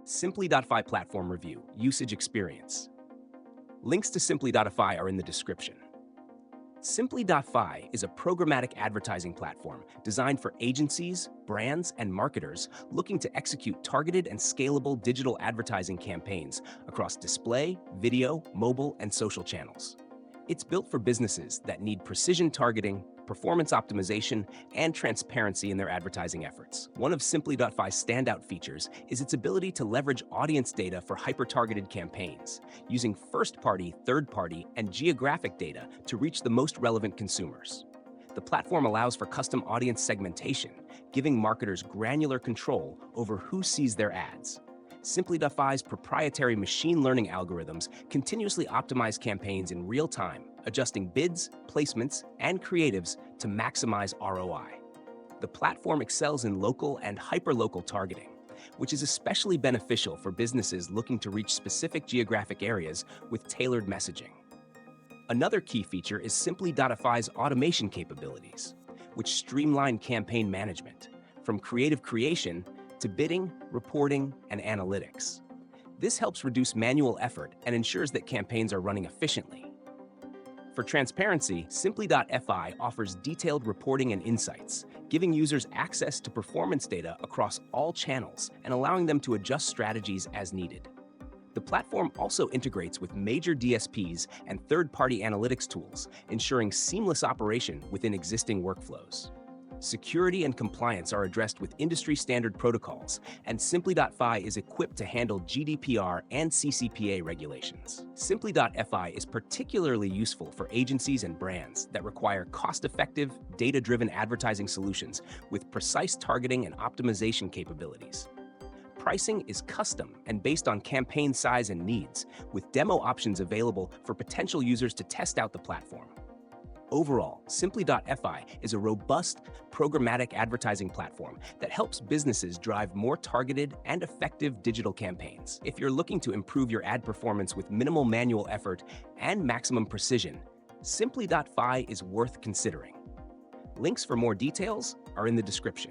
Simpli.fi platform review, usage experience. Links to Simpli.fi are in the description. Simpli.fi is a programmatic advertising platform designed for agencies, brands, and marketers looking to execute targeted and scalable digital advertising campaigns across display, video, mobile, and social channels. It's built for businesses that need precision targeting, performance optimization, and transparency in their advertising efforts. One of Simpli.fi's standout features is its ability to leverage audience data for hyper-targeted campaigns, using first-party, third-party, and geographic data to reach the most relevant consumers. The platform allows for custom audience segmentation, giving marketers granular control over who sees their ads. Simpli.fi's proprietary machine learning algorithms continuously optimize campaigns in real time, adjusting bids, placements, and creatives to maximize ROI. The platform excels in local and hyperlocal targeting, which is especially beneficial for businesses looking to reach specific geographic areas with tailored messaging. Another key feature is Simpli.fi's automation capabilities, which streamline campaign management, from creative creation to bidding, reporting, and analytics. This helps reduce manual effort and ensures that campaigns are running efficiently. For transparency, Simpli.fi offers detailed reporting and insights, giving users access to performance data across all channels and allowing them to adjust strategies as needed. The platform also integrates with major DSPs and third-party analytics tools, ensuring seamless operation within existing workflows. Security and compliance are addressed with industry-standard protocols, and Simpli.fi is equipped to handle GDPR and CCPA regulations. Simpli.fi is particularly useful for agencies and brands that require cost-effective, data-driven advertising solutions with precise targeting and optimization capabilities. Pricing is custom and based on campaign size and needs, with demo options available for potential users to test out the platform. Overall, Simpli.fi is a robust, programmatic advertising platform that helps businesses drive more targeted and effective digital campaigns. If you're looking to improve your ad performance with minimal manual effort and maximum precision, Simpli.fi is worth considering. Links for more details are in the description.